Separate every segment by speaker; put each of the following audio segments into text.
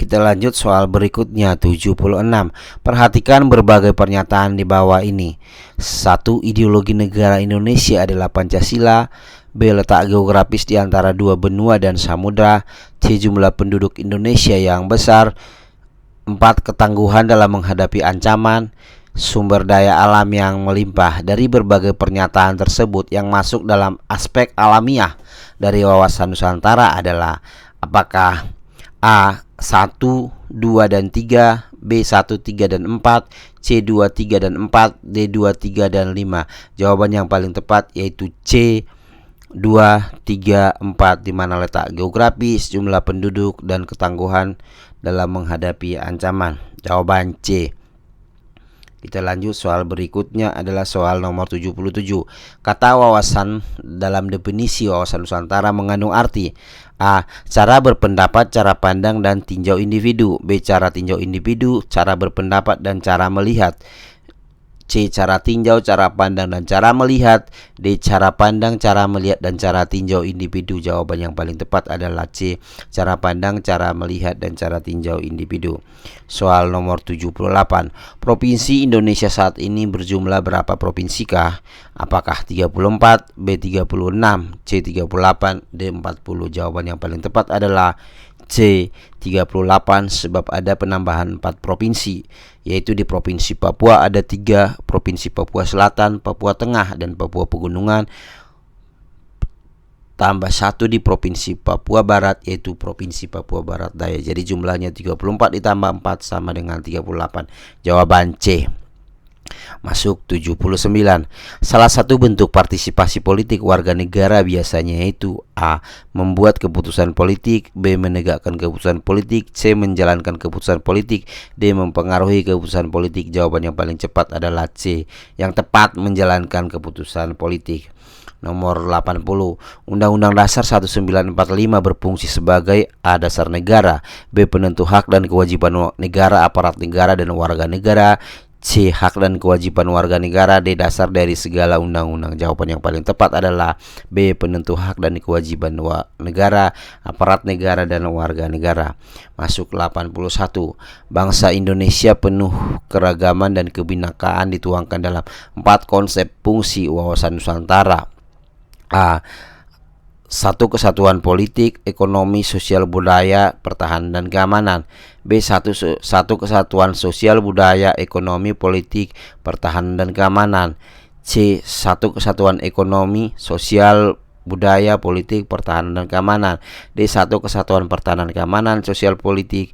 Speaker 1: Kita lanjut soal berikutnya 76. Perhatikan berbagai pernyataan di bawah ini. 1. Ideologi negara Indonesia adalah Pancasila. B. Letak geografis di antara dua benua dan samudra. C. Jumlah penduduk Indonesia yang besar. 4. Ketangguhan dalam menghadapi ancaman. Sumber daya alam yang melimpah. Dari berbagai pernyataan tersebut yang masuk dalam aspek alamiah dari wawasan Nusantara adalah apakah A. 1, 2, dan 3, B. 1, 3, dan 4, C. 2, 3, dan 4, D. 2, 3, dan 5. Jawaban yang paling tepat yaitu C. 2, 3, 4, di mana letak geografis, jumlah penduduk, dan ketangguhan dalam menghadapi ancaman. Jawaban C. Kita lanjut soal berikutnya adalah soal nomor 77. Kata wawasan dalam definisi wawasan Nusantara mengandung arti A. Cara berpendapat, cara pandang, dan tinjau individu. B. Cara tinjau individu, cara berpendapat, dan cara melihat. C. Cara tinjau, cara pandang, dan cara melihat. D. Cara pandang, cara melihat, dan cara tinjau individu. Jawaban yang paling tepat adalah C. Cara pandang, cara melihat, dan cara tinjau individu. Soal nomor 78. Provinsi Indonesia saat ini berjumlah berapa provinsikah? Apakah 34, B 36, C 38, D 40? Jawaban yang paling tepat adalah C 38, sebab ada penambahan 4 provinsi, yaitu di Provinsi Papua ada 3, Provinsi Papua Selatan, Papua Tengah, dan Papua Pegunungan, tambah 1 di Provinsi Papua Barat, yaitu Provinsi Papua Barat Daya. Jadi jumlahnya 34 ditambah 4 sama dengan 38. Jawaban C. Masuk 79. Salah satu bentuk partisipasi politik warga negara biasanya yaitu A. Membuat keputusan politik, B. Menegakkan keputusan politik, C. Menjalankan keputusan politik, D. Mempengaruhi keputusan politik. Jawaban yang paling cepat adalah C. Yang tepat, menjalankan keputusan politik. Nomor 80. Undang-Undang Dasar 1945 berfungsi sebagai A. Dasar negara, B. Penentu hak dan kewajiban negara, aparat negara, dan warga negara, C. Hak dan kewajiban warga negara, D. Dasar dari segala undang-undang. Jawaban yang paling tepat adalah B. Penentu hak dan kewajiban negara, aparat negara, dan warga negara. Masuk 81. Bangsa Indonesia penuh keragaman dan kebinekaan dituangkan dalam 4 konsep fungsi wawasan Nusantara. A. 1. Kesatuan politik, ekonomi, sosial, budaya, pertahanan, dan keamanan. B. 1. Kesatuan sosial, budaya, ekonomi, politik, pertahanan, dan keamanan. C. 1. Kesatuan ekonomi, sosial, budaya, politik, pertahanan, dan keamanan. D. 1. Kesatuan pertahanan, keamanan, sosial, politik,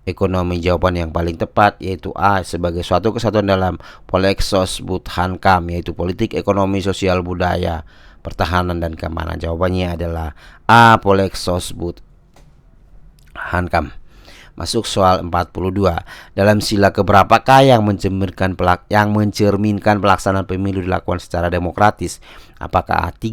Speaker 1: ekonomi. Jawaban yang paling tepat yaitu A. Sebagai suatu kesatuan dalam Polexosbud Hankam, yaitu politik, ekonomi, sosial, budaya, pertahanan, dan keamanan. Jawabannya adalah A. Polexosbud Hankam. Masuk soal 42. Dalam sila keberapakah yang mencerminkan pelaksanaan pemilu dilakukan secara demokratis? Apakah A3,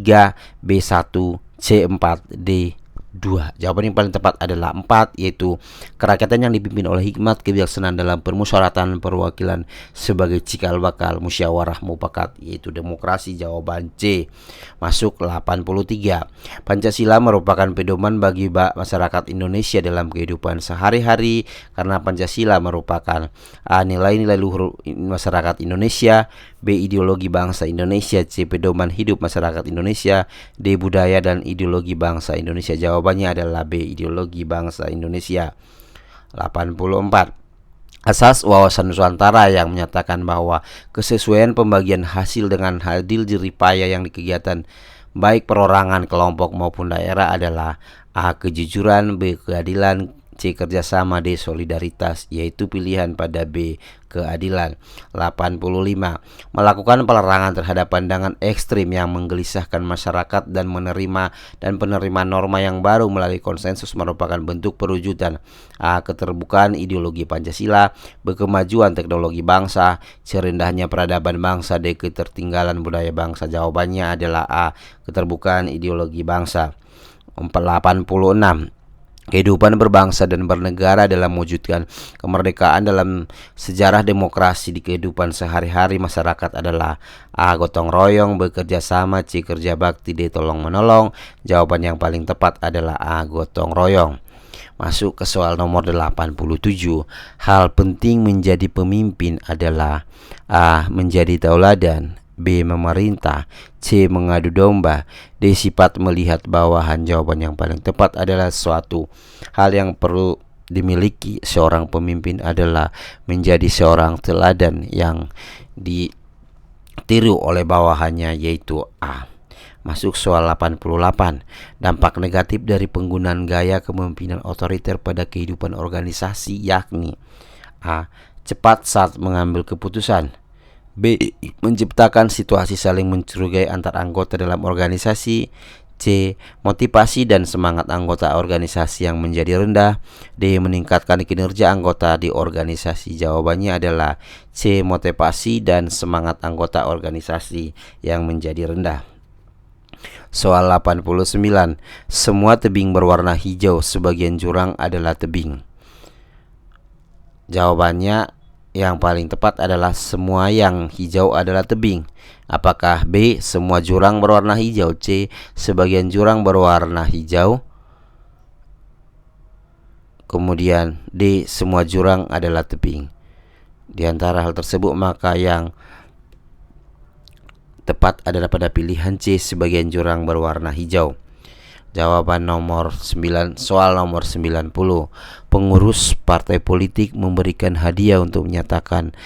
Speaker 1: B1, C4, D2? Jawaban yang paling tepat adalah 4, yaitu kerakyatan yang dipimpin oleh hikmat kebijaksanaan dalam permusyawaratan perwakilan sebagai cikal bakal musyawarah mufakat, yaitu demokrasi. Jawaban C. Masuk 83. Pancasila merupakan pedoman bagi masyarakat Indonesia dalam kehidupan sehari-hari karena Pancasila merupakan A. Nilai-nilai luhur masyarakat Indonesia, B. Ideologi bangsa Indonesia, C. Pedoman hidup masyarakat Indonesia, D. Budaya dan ideologi bangsa Indonesia. Jawabannya adalah B. Ideologi bangsa Indonesia. 84. Asas wawasan Nusantara yang menyatakan bahwa kesesuaian pembagian hasil dengan adil jeripaya yang di kegiatan baik perorangan, kelompok maupun daerah adalah A. Kejujuran, B. Keadilan, C. Kerjasama, D. Solidaritas, yaitu pilihan pada B. Keadilan. 85. Melakukan pelarangan terhadap pandangan ekstrim yang menggelisahkan masyarakat dan penerima norma yang baru melalui konsensus merupakan bentuk perwujudan A. Keterbukaan ideologi Pancasila, B. Kemajuan teknologi bangsa, C. Rendahnya peradaban bangsa, D. Ketertinggalan budaya bangsa. Jawabannya adalah A. Keterbukaan ideologi bangsa. 86. Kehidupan berbangsa dan bernegara dalam mewujudkan kemerdekaan dalam sejarah demokrasi di kehidupan sehari-hari masyarakat adalah A. Gotong royong, bekerja sama, C. Kerja bakti, D. Tolong menolong. Jawaban yang paling tepat adalah A. Gotong royong. Masuk ke soal nomor 87. Hal penting menjadi pemimpin adalah A. Menjadi tauladan, B. Memerintah, C. Mengadu domba, D. Sifat melihat bawahan. Jawaban yang paling tepat adalah suatu hal yang perlu dimiliki seorang pemimpin adalah menjadi seorang teladan yang ditiru oleh bawahannya, yaitu A. Masuk soal 88. Dampak negatif dari penggunaan gaya kepemimpinan otoriter pada kehidupan organisasi yakni A. Cepat saat mengambil keputusan, B. Menciptakan situasi saling mencurigai antar anggota dalam organisasi, C. Motivasi dan semangat anggota organisasi yang menjadi rendah, D. Meningkatkan kinerja anggota di organisasi. Jawabannya adalah C. Motivasi dan semangat anggota organisasi yang menjadi rendah. Soal 89. Semua tebing berwarna hijau, sebagian jurang adalah tebing. Jawabannya yang paling tepat adalah semua yang hijau adalah tebing. Apakah B. Semua jurang berwarna hijau, C. Sebagian jurang berwarna hijau, kemudian D. Semua jurang adalah tebing? Di antara hal tersebut maka yang tepat adalah pada pilihan C. Sebagian jurang berwarna hijau. Jawaban nomor 9, soal nomor 90. Pengurus partai politik memberikan hadiah untuk menyatakan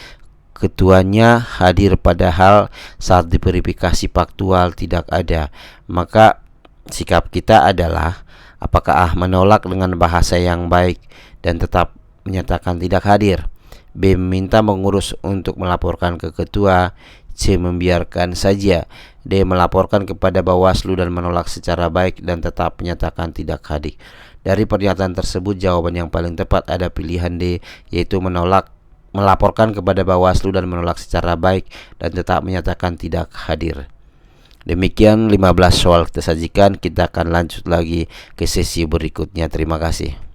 Speaker 1: ketuanya hadir, padahal saat diverifikasi faktual tidak ada. Maka sikap kita adalah apakah A. Menolak dengan bahasa yang baik dan tetap menyatakan tidak hadir, B. Meminta pengurus untuk melaporkan ke ketua, C. Membiarkan saja, D. Melaporkan kepada Bawaslu dan menolak secara baik dan tetap menyatakan tidak hadir. Dari pernyataan tersebut jawaban yang paling tepat ada pilihan D, yaitu melaporkan kepada Bawaslu dan menolak secara baik dan tetap menyatakan tidak hadir. Demikian 15 soal kita sajikan. Kita akan lanjut lagi ke sesi berikutnya. Terima kasih.